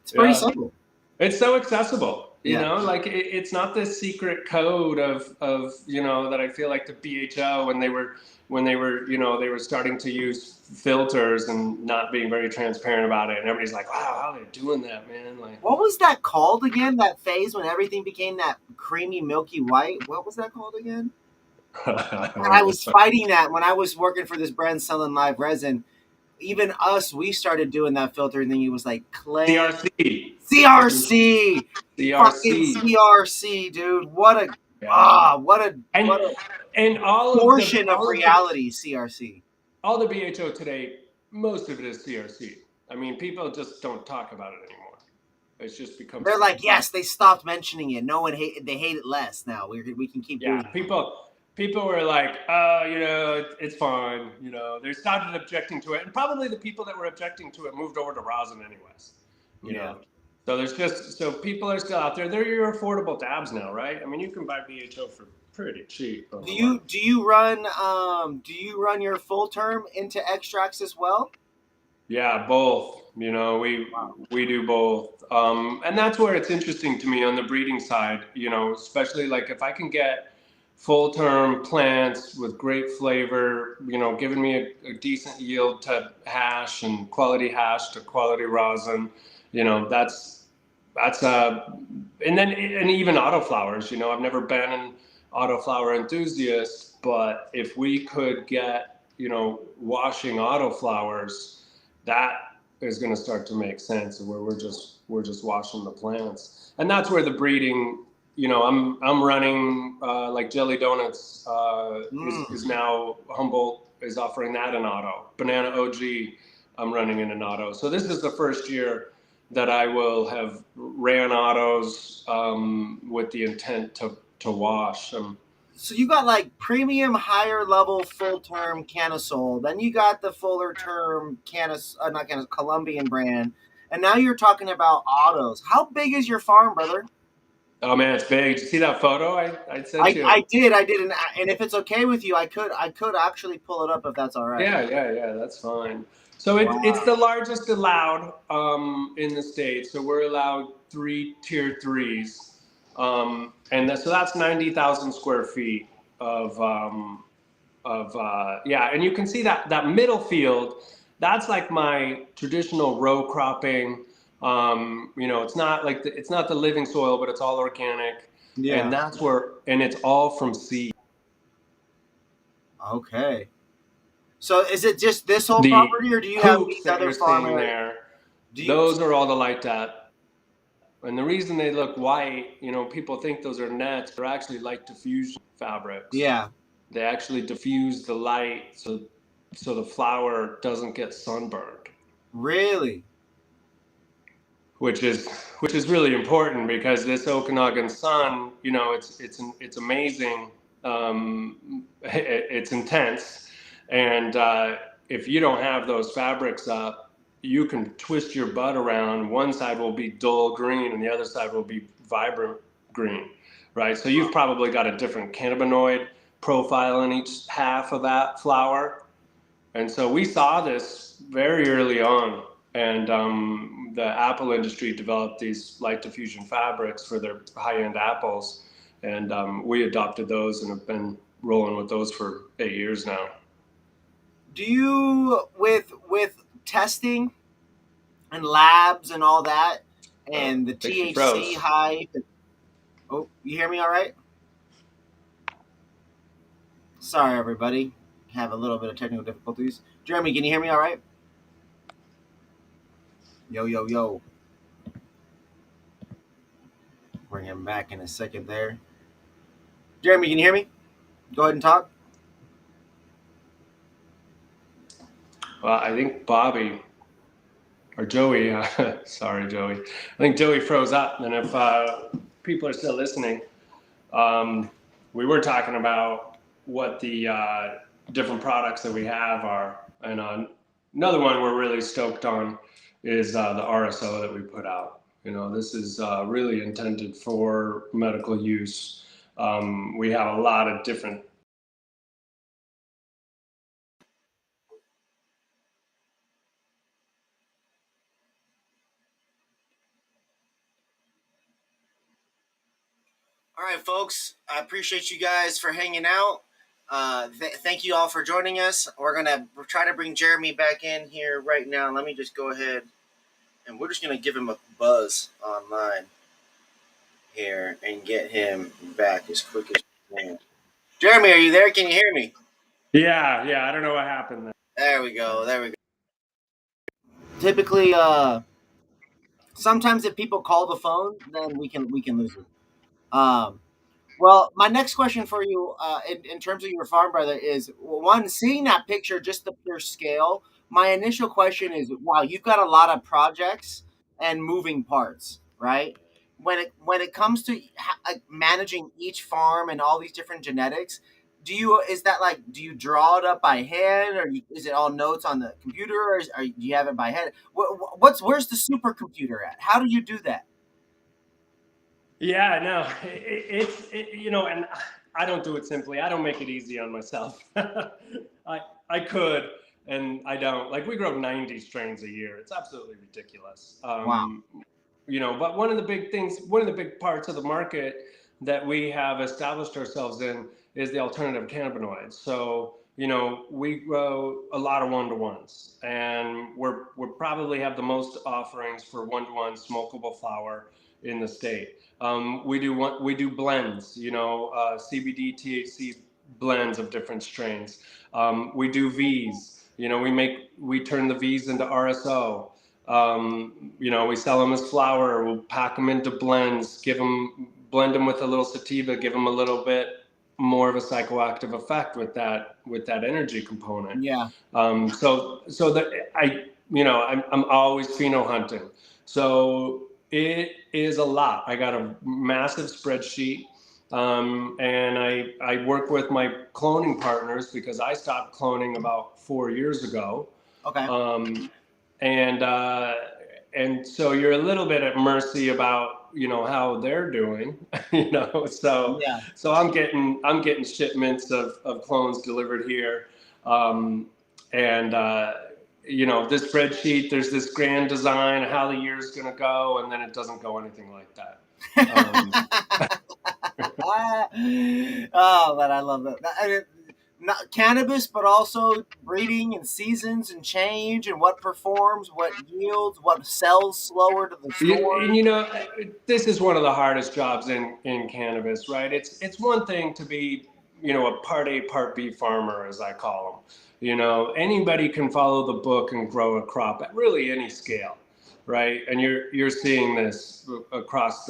Speaker 1: it's pretty
Speaker 2: Yeah.
Speaker 1: simple.
Speaker 2: It's so accessible, you
Speaker 1: Yeah.
Speaker 2: know, like it's not this secret code of, you know, that I feel like the BHO when they were, you know, they were starting to use filters and not being very transparent about it. And everybody's like, wow, how are they doing that, man? Like,
Speaker 1: What was that called again? That phase when everything became that creamy, milky white. What was that called again? And I was fighting that when I was working for this brand selling live resin. Even us, we started doing that filter, and then it was like clay
Speaker 2: CRC.
Speaker 1: CRC, fucking
Speaker 2: CRC.
Speaker 1: CRC, dude.
Speaker 2: Yeah.
Speaker 1: What
Speaker 2: And
Speaker 1: a
Speaker 2: and
Speaker 1: portion of reality, CRC.
Speaker 2: all the BHO today, most of it is CRC. I mean, people just don't talk about it anymore. It's just become
Speaker 1: They're like, yes, they stopped mentioning it. No one hate. They hate it less now. We can keep
Speaker 2: yeah,
Speaker 1: doing it.
Speaker 2: people were like, oh, you know, it's fine. You know, they started objecting to it, and probably the people that were objecting to it moved over to rosin anyways. You
Speaker 1: Yeah.
Speaker 2: know, so there's just so people are still out there. They're your affordable dabs now, right? I mean, you can buy BHO for pretty cheap online.
Speaker 1: Do you run your full term into extracts as well?
Speaker 2: Yeah, both. You know, we do both, and that's where it's interesting to me on the breeding side. You know, especially like if I can get full term plants with great flavor, you know, giving me a decent yield to hash and quality hash to quality rosin. You know, that's and then and even autoflowers. You know, I've never been an autoflower enthusiast, but if we could get, you know, washing autoflowers, that is going to start to make sense where we're just washing the plants, and that's where the breeding. You know, I'm running like Jelly Donuts is
Speaker 1: Mm.
Speaker 2: now Humboldt is offering that in auto. Banana OG, I'm running in an auto. So this is the first year that I will have ran autos with the intent to wash.
Speaker 1: So you got like premium, higher level, full term CannaSol. Then you got the fuller term not Canas, Colombian brand, and now you're talking about autos. How big is your farm, brother?
Speaker 2: Oh man, it's big. Did you see that photo I sent you?
Speaker 1: I did, and if it's okay with you, I could actually pull it up if that's all right.
Speaker 2: Yeah, yeah, yeah. That's fine. So it's
Speaker 1: Wow.
Speaker 2: the largest allowed in the state. So we're allowed three tier threes, so that's 90,000 square feet of yeah. And you can see that middle field. That's like my traditional row cropping. It's not like it's not the living soil, but it's all organic, and
Speaker 1: Yeah.
Speaker 2: that's where and it's all from seed.
Speaker 1: Okay. So is it just this whole
Speaker 2: The
Speaker 1: property, or do you have
Speaker 2: hoops
Speaker 1: these
Speaker 2: that
Speaker 1: other
Speaker 2: you're
Speaker 1: farm
Speaker 2: seeing
Speaker 1: areas?
Speaker 2: there,
Speaker 1: Do you?
Speaker 2: those are all the light that. And the reason they look white, people think those are nets, but they're actually light diffusion fabrics.
Speaker 1: Yeah.
Speaker 2: They actually diffuse the light so the flower doesn't get sunburned,
Speaker 1: Really?
Speaker 2: which is really important because this Okanagan sun, it's amazing. It's intense, and if you don't have those fabrics up, you can twist your butt around. One side will be dull green, and the other side will be vibrant green, right? So you've probably got a different cannabinoid profile in each half of that flower. And so we saw this very early on, and the Apple industry developed these light diffusion fabrics for their high-end apples, and we adopted those and have been rolling with those for 8 years now.
Speaker 1: Do you with testing and labs and all that,
Speaker 2: Oh,
Speaker 1: and the
Speaker 2: I think she
Speaker 1: THC
Speaker 2: froze.
Speaker 1: high? Oh, you hear me all right? Sorry, everybody. Have a little bit of technical difficulties. Jeremy, can you hear me all right? Yo, yo, yo. Bring him back in a second there. Jeremy, can you hear me? Go ahead and talk.
Speaker 2: Well, I think Bobby or Joey, sorry, Joey. I think Joey froze up. And if people are still listening, um, we were talking about what the different products that we have are. And another one we're really stoked on is the RSO that we put out. This is really intended for medical use. We have a lot of different.
Speaker 1: All right, folks. I appreciate you guys for hanging out. Thank you all for joining us. We're gonna try to bring Jeremy back in here right now. Let me just go ahead and we're just gonna give him a buzz online here and get him back as quick as we can. Jeremy, are you there? Can you hear me?
Speaker 2: Yeah. I don't know what happened there.
Speaker 1: There we go. There we go. Typically, sometimes if people call the phone, then we can lose it. Um, Well, my next question for you, in terms of your farm brother, is one, seeing that picture, just the pure scale. My initial question is, wow, you've got a lot of projects and moving parts, right? When it comes to managing each farm and all these different genetics, do you draw it up by hand, or is it all notes on the computer, or do you have it by head? Where's the supercomputer at? How do you do that?
Speaker 2: Yeah, no, and I don't do it simply. I don't make it easy on myself. I could, and I don't. Like we grow 90 strains a year. It's absolutely ridiculous.
Speaker 1: Wow.
Speaker 2: But one of the big parts of the market that we have established ourselves in is the alternative cannabinoids. So, we grow a lot of one-to-ones, and we're probably have the most offerings for one-to-one smokable flower in the state. We do blends, CBD, THC blends of different strains. We do V's. We turn the V's into RSO. We sell them as flower. We'll pack them into blends, blend them with a little sativa, give them a little bit more of a psychoactive effect with that energy component.
Speaker 1: Yeah.
Speaker 2: So that I'm always pheno hunting. So it is a lot. I got a massive spreadsheet. And I work with my cloning partners because I stopped cloning about 4 years ago.
Speaker 1: Okay.
Speaker 2: Um, and so you're a little bit at mercy about how they're doing. So
Speaker 1: Yeah.
Speaker 2: I'm getting shipments of clones delivered here, and this spreadsheet, there's this grand design of how the year's going to go, and then it doesn't go anything like that.
Speaker 1: Oh, but I love that. I mean, not cannabis, but also breeding and seasons and change and what performs, what yields, what sells slower to the
Speaker 2: And
Speaker 1: stores.
Speaker 2: this is one of the hardest jobs in cannabis, right? It's one thing to be, a part A, part B farmer, as I call them. Anybody can follow the book and grow a crop at really any scale, right? And you're seeing this across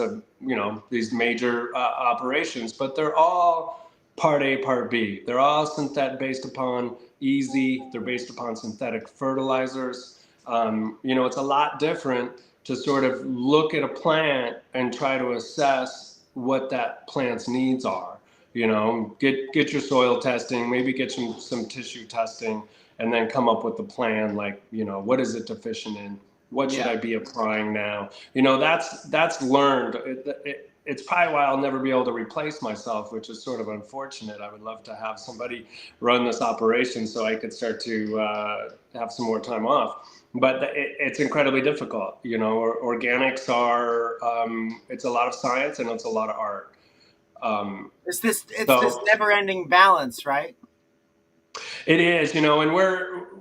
Speaker 2: these major operations, but they're all part A, part B. They're all based upon easy. They're based upon synthetic fertilizers. It's a lot different to sort of look at a plant and try to assess what that plant's needs are. Get your soil testing, maybe get some tissue testing, and then come up with a plan like, what is it deficient in? What should
Speaker 1: Yeah.
Speaker 2: I be applying now? That's learned. It's probably why I'll never be able to replace myself, which is sort of unfortunate. I would love to have somebody run this operation so I could start to have some more time off. But it's incredibly difficult. Organics are, it's a lot of science and it's a lot of art.
Speaker 1: It's this
Speaker 2: So
Speaker 1: never ending balance, right?
Speaker 2: it is, and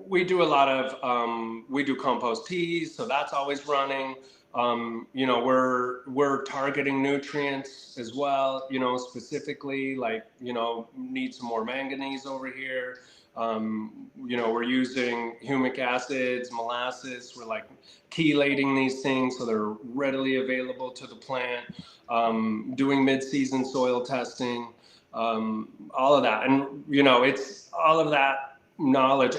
Speaker 2: we do a lot of we do compost teas, so that's always running. We're targeting nutrients as well, specifically like, need some more manganese over here. We're using humic acids, molasses. We're like chelating these things so they're readily available to the plant. Doing mid-season soil testing. All of that. And, it's all of that knowledge.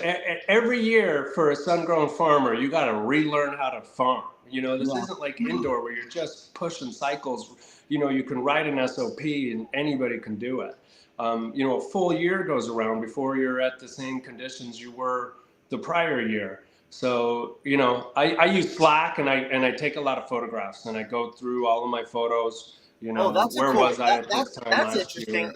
Speaker 2: Every year for a sun-grown farmer, you got to relearn how to farm. This
Speaker 1: Yeah.
Speaker 2: isn't like indoor where you're just pushing cycles. You can write an SOP and anybody can do it. A full year goes around before you're at the same conditions you were the prior year. So, I use Slack and I take a lot of photographs and I go through all of my photos.
Speaker 1: Oh, that's a
Speaker 2: Where
Speaker 1: cool.
Speaker 2: was I at this time
Speaker 1: That's
Speaker 2: last
Speaker 1: interesting.
Speaker 2: year?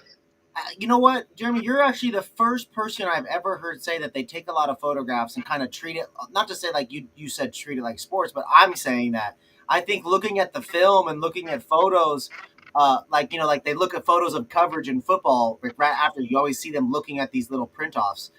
Speaker 1: You know what, Jeremy? You're actually the first person I've ever heard say that they take a lot of photographs and kind of treat it. Not to say like you said treat it like sports, but I'm saying that I think looking at the film and looking at photos, like they look at photos of coverage in football like, right after you always see them looking at these little print offs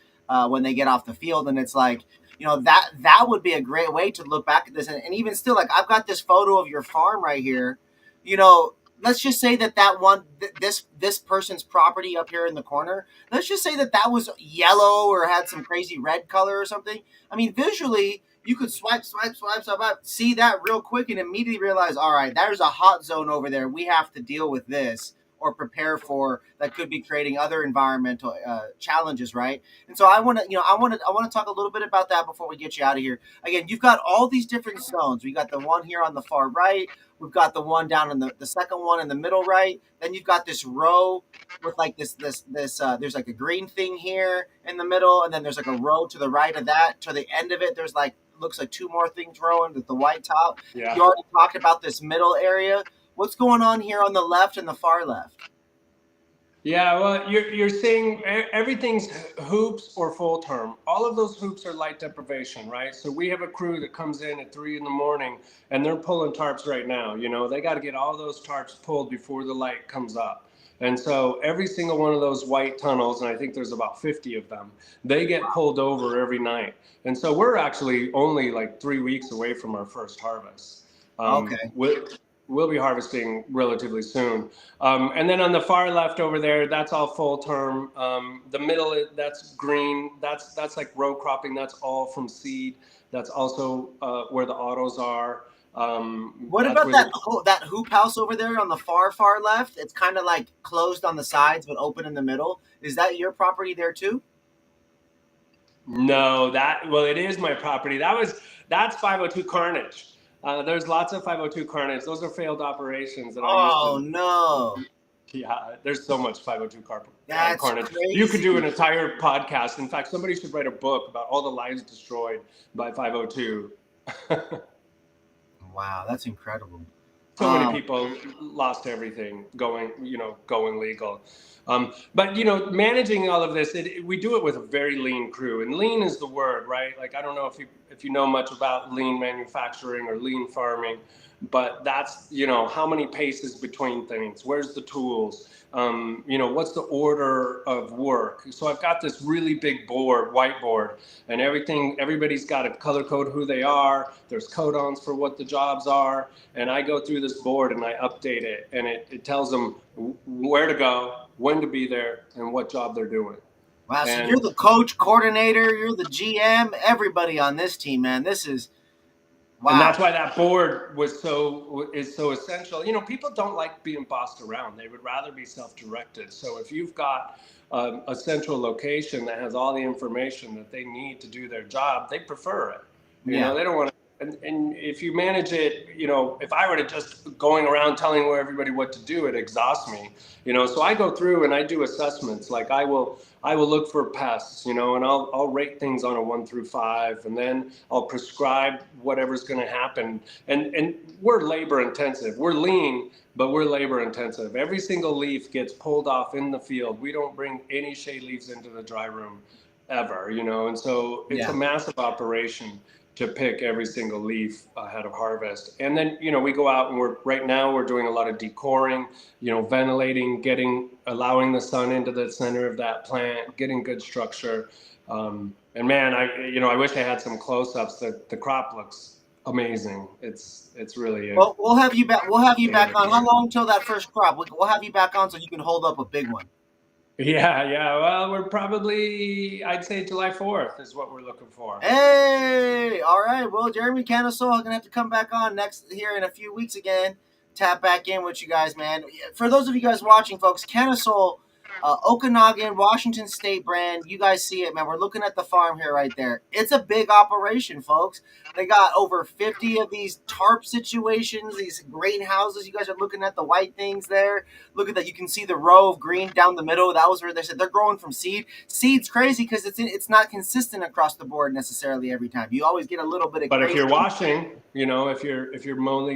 Speaker 1: when they get off the field, and it's like that would be a great way to look back at this, and even still, like I've got this photo of your farm right here, you know let's just say that one this person's property up here in the corner, let's just say that was yellow or had some crazy red color or something. I mean, visually you could swipe, see that real quick and immediately realize, all right, there's a hot zone over there, we have to deal with this or prepare for that could be creating other environmental challenges, right? And so I want to talk a little bit about that before we get you out of here. Again, you've got all these different zones. We got the one here on the far right. We've got the one down in the second one in the middle right. Then you've got this row with like there's like a green thing here in the middle, and then there's like a row to the right of that. To the end of it, there's like looks like two more things rowing with the white top.
Speaker 2: Yeah.
Speaker 1: You already talked about this middle area. What's going on here on the left and the far left?
Speaker 2: Yeah, well, you're seeing everything's hoops or full term. All of those hoops are light deprivation, right? So we have a crew that comes in at 3 a.m. and they're pulling tarps right now. They got to get all those tarps pulled before the light comes up. And so every single one of those white tunnels, and I think there's about 50 of them, they get pulled over every night. And so we're actually only like 3 weeks away from our first harvest.
Speaker 1: Okay.
Speaker 2: We'll be harvesting relatively soon. And then on the far left over there, that's all full term. The middle, that's green. That's like row cropping. That's all from seed. That's also where the autos are.
Speaker 1: What
Speaker 2: That's
Speaker 1: about
Speaker 2: where
Speaker 1: that hoop house over there on the far left? It's kind of like closed on the sides but open in the middle. Is that your property there too?
Speaker 2: No, well, it is my property. That's 502 carnage. There's lots of 502 carnage. Those are failed operations that I used
Speaker 1: Oh
Speaker 2: to.
Speaker 1: no,
Speaker 2: Yeah, there's so much 502
Speaker 1: that's
Speaker 2: carnage. You could do
Speaker 1: crazy.
Speaker 2: an entire podcast. In fact, somebody should write a book about all the lives destroyed by 502.
Speaker 1: Wow, that's incredible.
Speaker 2: So many
Speaker 1: Um,
Speaker 2: people lost everything going legal. But managing all of this, we do it with a very lean crew, and lean is the word, right? Like I don't know if you know much about lean manufacturing or lean farming, but that's how many paces between things. Where's the tools? What's the order of work? So I've got this really big whiteboard, and everybody's got to color code who they are. There's codons for what the jobs are, and I go through this board and I update it, and it tells them where to go, when to be there, and what job they're doing.
Speaker 1: Wow, so
Speaker 2: And
Speaker 1: you're the coach, coordinator, you're the GM, everybody on this team, man. This is
Speaker 2: and
Speaker 1: wow.
Speaker 2: that's why that board is so essential. People don't like being bossed around. They would rather be self-directed. So if you've got a central location that has all the information that they need to do their job, they prefer it.
Speaker 1: Yeah.
Speaker 2: They don't want to. And if you manage it, if I were to just going around telling everybody what to do, it exhausts me. So I go through and I do assessments. Like I will look for pests, and I'll rate things on a 1 through 5, and then I'll prescribe whatever's going to happen. And we're labor intensive. We're lean, but we're labor intensive. Every single leaf gets pulled off in the field. We don't bring any shade leaves into the dry room ever, and so it's a massive operation to pick every single leaf ahead of harvest. And then, we go out and we're doing a lot of decoring, ventilating, allowing the sun into the center of that plant, getting good structure. And man, I wish I had some close-ups. The crop looks amazing. It's really.
Speaker 1: Well, we'll have you back. We'll have you back on. How long till that first crop? We'll have you back on so you can hold up a big one.
Speaker 2: Yeah. Well, we're probably, I'd say July 4th is what we're looking for.
Speaker 1: Hey, all right. Well, Jeremy CannaSol, I'm gonna have to come back on next here in a few weeks again. Tap back in with you guys, man. For those of you guys watching, folks, CannaSol, Okanagan, Washington State brand. You guys see it, man. We're looking at the farm here right there. It's a big operation, folks. They got over 50 of these tarp situations, these greenhouses. You guys are looking at the white things there. Look at that. You can see the row of green down the middle. That was where they said they're growing from seed. Seed's crazy because it's not consistent across the board necessarily every time. You always get a little bit of.
Speaker 2: But if you're washing, if you're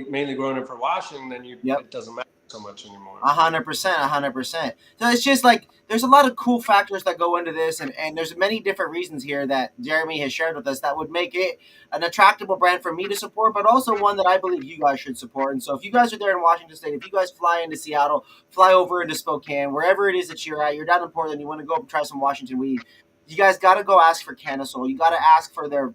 Speaker 2: mainly growing it for washing, then it doesn't matter so much anymore.
Speaker 1: 100%. So it's just like there's a lot of cool factors that go into this, and there's many different reasons here that Jeremy has shared with us that would make it an attractable brand for me to support, but also one that I believe you guys should support. And so if you guys are there in Washington State, if you guys fly into Seattle, fly over into Spokane, wherever it is that you're at, you're down in Portland, you want to go up and try some Washington weed, you guys got to go ask for CannaSol. You got to ask for I'd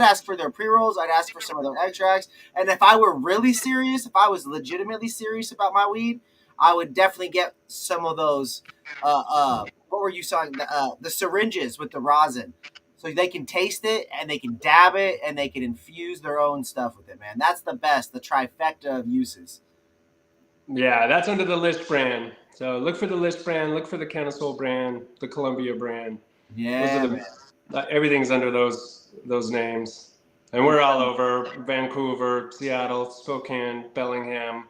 Speaker 1: ask for their pre-rolls. I'd ask for some of their extracts. And if I were really serious, if I was legitimately serious about my weed, I would definitely get some of those, what were you saying? The syringes with the rosin. So they can taste it and they can dab it and they can infuse their own stuff with it, man. That's the best, the trifecta of uses.
Speaker 2: Yeah, that's under the List brand. So look for the List brand, look for the CannaSol brand, the Columbia brand.
Speaker 1: Yeah,
Speaker 2: everything's under those names. And we're all over Vancouver, Seattle, Spokane, Bellingham.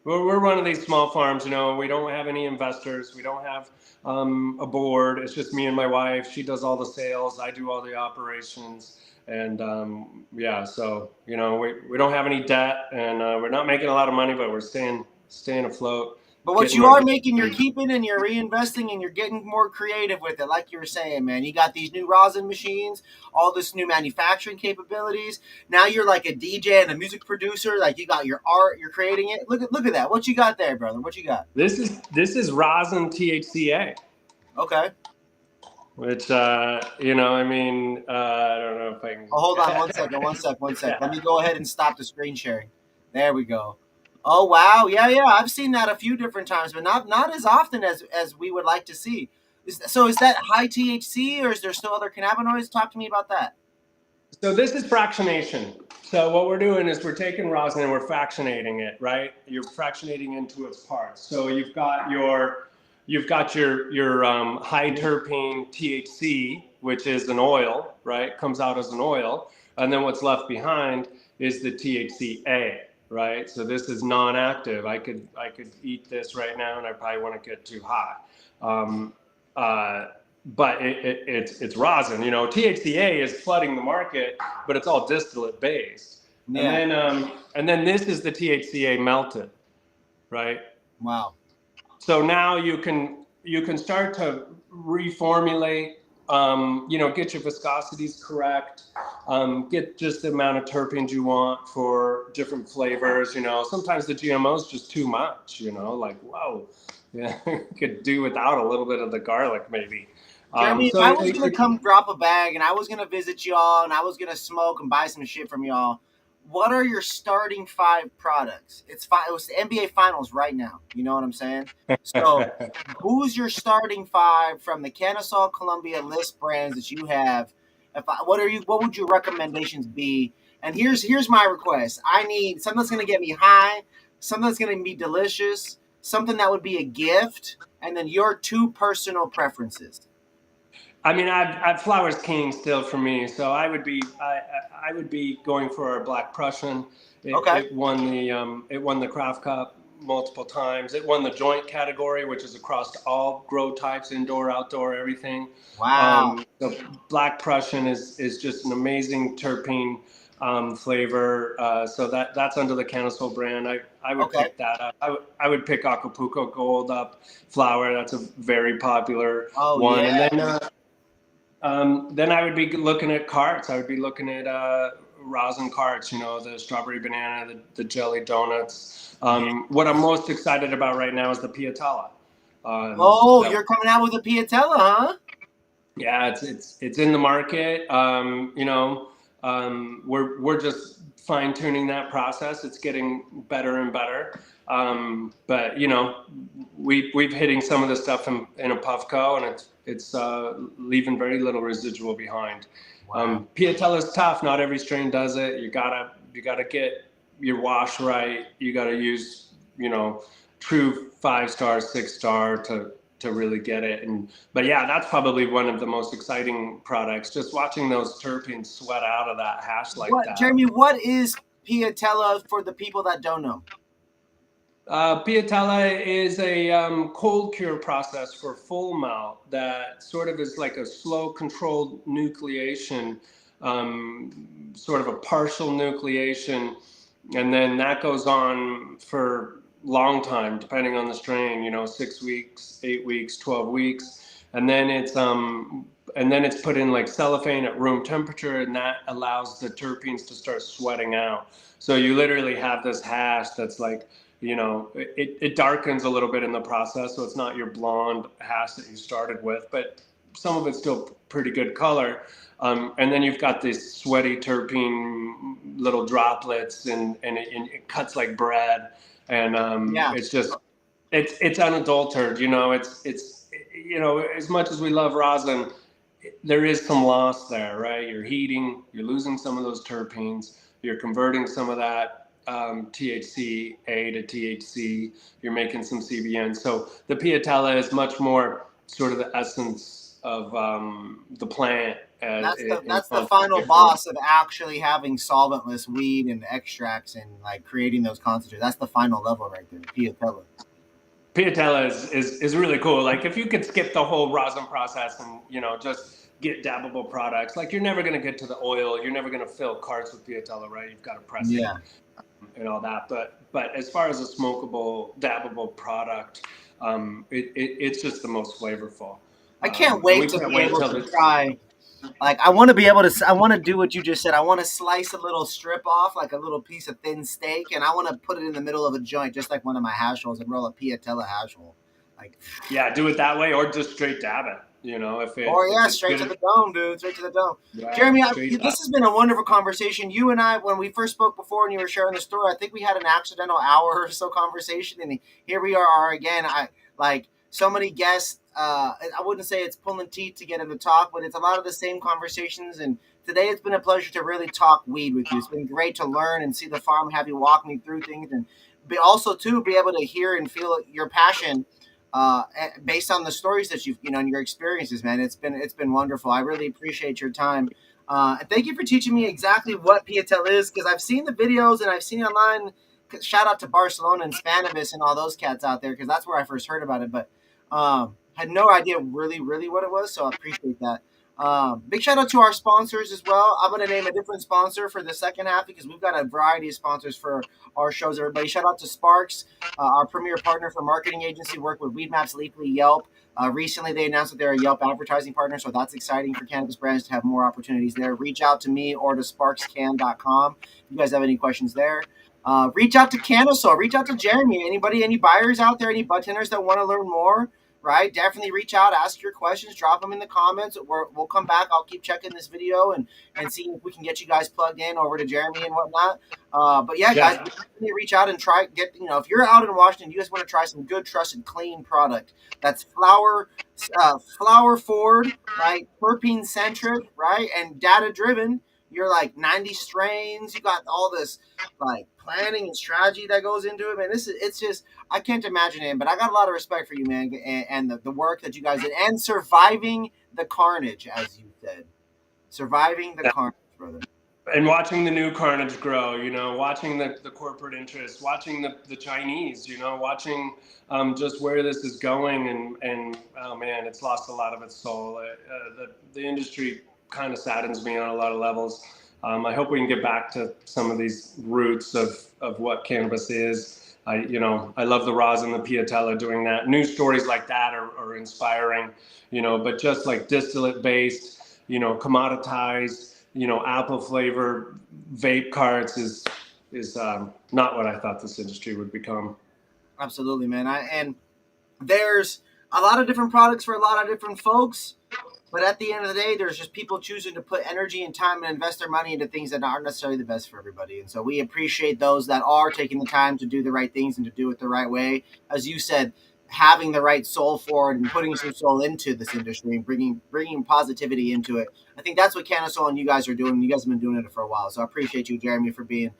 Speaker 2: We're one of these small farms, we don't have any investors. We don't have a board. It's just me and my wife. She does all the sales. I do all the operations. And so, we don't have any debt, and we're not making a lot of money, but we're staying afloat.
Speaker 1: But what you are making, you're keeping and you're reinvesting and you're getting more creative with it. Like you were saying, man, you got these new rosin machines, all this new manufacturing capabilities. Now you're like a DJ and a music producer. Like you got your art, you're creating it. Look at that. What you got there, brother? What you got?
Speaker 2: This is rosin THCA.
Speaker 1: Okay.
Speaker 2: Which, I don't know if I can.
Speaker 1: Oh, hold on one sec. Let me go ahead and stop the screen sharing. There we go. Oh, wow. Yeah. I've seen that a few different times, but not as often as we would like to see. Is that high THC or is there still other cannabinoids? Talk to me about that.
Speaker 2: So this is fractionation. So what we're doing is we're taking rosin and we're fractionating it, right? You're fractionating into its parts. So you've got your high terpene THC, which is an oil, right? Comes out as an oil. And then what's left behind is the THCA. Right, so this is non-active. I could eat this right now, and I probably wouldn't get too high. But it's rosin. THCA is flooding the market, but it's all distillate based. Yeah. And then this is the THCA melted, right?
Speaker 1: Wow.
Speaker 2: So now you can you can start to reformulate, get your viscosities correct, get just the amount of terpenes you want for different flavors. Sometimes the GMO is just too much, like, whoa, yeah, could do without a little bit of the garlic maybe.
Speaker 1: Jeremy, if
Speaker 2: So
Speaker 1: I was gonna come drop a bag and I was gonna visit y'all and I was gonna smoke and buy some shit from y'all, what are your starting 5 products? It was the NBA Finals right now. You know what I'm saying? So, who's your starting 5 from the CannaSol Columbia list brands that you have? What would your recommendations be? And here's my request. I need something that's gonna get me high, something that's gonna be delicious, something that would be a gift, and then your 2 personal preferences.
Speaker 2: I mean, I've Flowers King still for me, so I would be going for a Black Prussian. It,
Speaker 1: Okay.
Speaker 2: it won the it won the Craft Cup multiple times. It won the joint category, which is across all grow types, indoor, outdoor, everything.
Speaker 1: Wow.
Speaker 2: The Black Prussian is just an amazing terpene flavor. So that's under the CannaSol brand. I would
Speaker 1: Okay.
Speaker 2: pick that up. I would pick Acapulco Gold up flower. That's a very popular
Speaker 1: Oh
Speaker 2: one. And
Speaker 1: yeah.
Speaker 2: then I would be looking at carts. I would be looking at rosin carts, the strawberry banana, the jelly donuts. What I'm most excited about right now is the piatella.
Speaker 1: Oh,
Speaker 2: That
Speaker 1: you're coming out with a piatella, huh?
Speaker 2: Yeah, it's in the market. We're just fine tuning that process. It's getting better and better. But we've hitting some of the stuff in a Puffco, and it's leaving very little residual behind.
Speaker 1: Wow.
Speaker 2: Piatella is tough. Not every strain does it. You gotta get your wash right. You gotta use true 5-star, 6-star to really get it. But yeah, that's probably one of the most exciting products. Just watching those terpenes sweat out of that hash like
Speaker 1: What,
Speaker 2: that.
Speaker 1: Jeremy? What is piatella for the people that don't know?
Speaker 2: Piatella is a cold cure process for full melt that sort of is like a slow controlled nucleation, sort of a partial nucleation, and then that goes on for long time depending on the strain. 6 weeks, 8 weeks, 12 weeks, and then it's put in like cellophane at room temperature, and that allows the terpenes to start sweating out. So you literally have this hash that's like, it darkens a little bit in the process, so it's not your blonde hash that you started with, but some of it's still pretty good color. And then you've got these sweaty terpene little droplets, and it cuts like bread, and
Speaker 1: Yeah,
Speaker 2: it's just it's unadulterated. As much as we love rosin, there is some loss there, right? You're heating, you're losing some of those terpenes, you're converting some of that THC A to THC, you're making some CBN. So the piatella is much more sort of the essence of the plant in
Speaker 1: that's the final
Speaker 2: concentrate form.
Speaker 1: boss of actually having solventless weed and extracts and like creating those concentrates. That's the final level right there, piatella.
Speaker 2: Piatella is really cool. Like if you could skip the whole rosin process and just get dabbable products, like you're never going to get to the oil, you're never going to fill carts with piatella, right? You've got to press it
Speaker 1: Yeah.
Speaker 2: and all that. But as far as a smokable, dabbable product, it's just the most flavorful.
Speaker 1: I can't
Speaker 2: And we
Speaker 1: wait to
Speaker 2: can't
Speaker 1: be
Speaker 2: wait
Speaker 1: able
Speaker 2: till
Speaker 1: to
Speaker 2: it's
Speaker 1: try. Like, I want to be able to. I want to do what you just said. I want to slice a little strip off, like a little piece of thin steak, and I want to put it in the middle of a joint, just like one of my hash rolls, and roll a piatella hash roll. Like,
Speaker 2: yeah, do it that way or just straight dab it.
Speaker 1: or
Speaker 2: If
Speaker 1: yeah,
Speaker 2: it's
Speaker 1: straight to
Speaker 2: good,
Speaker 1: the dome, dude. Straight to the dome.
Speaker 2: right,
Speaker 1: Jeremy,
Speaker 2: straight dab.
Speaker 1: this has been a wonderful conversation. You and I, when we first spoke before, and you were sharing the story, I think we had an accidental hour or so conversation, and here we are again. I like so many guests. I wouldn't say it's pulling teeth to get them to talk, but it's a lot of the same conversations. And today, it's been a pleasure to really talk weed with you. It's been great to learn and see the farm, have you walk me through things, and also to be able to hear and feel your passion based on the stories that and your experiences, man. It's been wonderful. I really appreciate your time. And thank you for teaching me exactly what Piatel is, because I've seen the videos and I've seen it online. Shout out to Barcelona and Cannabis and all those cats out there, because that's where I first heard about it. But had no idea really, really what it was. So I appreciate that. Big shout out to our sponsors as well. I'm going to name a different sponsor for the second half because we've got a variety of sponsors for our shows. Everybody, shout out to Sparks, our premier partner for marketing agency, work with Weedmaps, Leafly, Yelp. Recently, they announced that they're a Yelp advertising partner, so that's exciting for cannabis brands to have more opportunities there. Reach out to me or to sparkscan.com if you guys have any questions there. Reach out to CannaSol. Reach out to Jeremy. Anybody, any buyers out there, any budtenders that want to learn more? Right, definitely reach out, ask your questions, drop them in the comments. We'll come back. I'll keep checking this video and see if we can get you guys plugged in over to Jeremy and whatnot. But yeah, guys,
Speaker 2: Yeah.
Speaker 1: definitely reach out and try get. If you're out in Washington, you guys want to try some good, trusted, clean product that's flower forward, right, terpene centric, right, and data driven. You're like 90 strains. You got all this like planning and strategy that goes into it, man. It's just I can't imagine it, but I got a lot of respect for you, man, and the work that you guys did and surviving the carnage, as you said, surviving the carnage, brother.
Speaker 2: And watching the new carnage grow, watching the corporate interests, watching the Chinese, watching just where this is going, and oh man, it's lost a lot of its soul. The industry kind of saddens me on a lot of levels. I hope we can get back to some of these roots of what cannabis is. I love the rosin, the piatella doing that. News stories like that are inspiring, but just like distillate based, commoditized, apple flavor vape carts is not what I thought this industry would become.
Speaker 1: Absolutely, man. And there's a lot of different products for a lot of different folks. But at the end of the day, there's just people choosing to put energy and time and invest their money into things that aren't necessarily the best for everybody. And so we appreciate those that are taking the time to do the right things and to do it the right way. As you said, having the right soul for it and putting some soul into this industry and bringing positivity into it. I think that's what CannaSol and you guys are doing. You guys have been doing it for a while. So I appreciate you, Jeremy, for being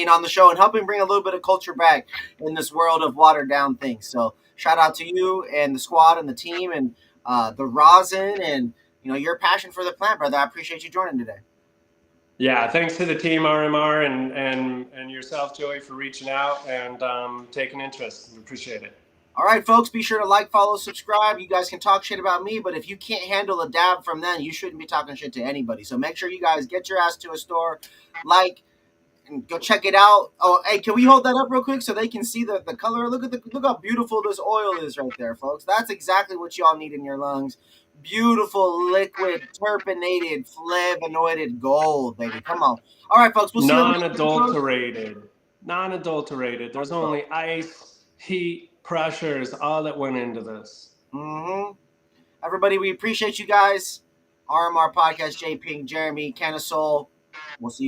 Speaker 1: on the show and helping bring a little bit of culture back in this world of watered down things. So shout out to you and the squad and the team and the rosin and your passion for the plant, brother. I appreciate you joining today.
Speaker 2: Yeah, thanks to the team RMR and yourself, Joey, for reaching out and taking interest. We appreciate it.
Speaker 1: All right, folks, be sure to like, follow, subscribe. You guys can talk shit about me, but if you can't handle a dab from them, you shouldn't be talking shit to anybody. So make sure you guys get your ass to a store, like, and go check it out. Oh, hey, can we hold that up real quick so they can see the color? Look how beautiful this oil is right there, folks. That's exactly what y'all need in your lungs. Beautiful, liquid, terpenated, flavonoided gold, baby. Come on. All right, folks, we'll see you on the next episode.
Speaker 2: Non-adulterated. There's only ice, heat, pressures, all that went into this.
Speaker 1: Everybody, we appreciate you guys. RMR Podcast, JP and Jeremy, CannaSol. We'll see you.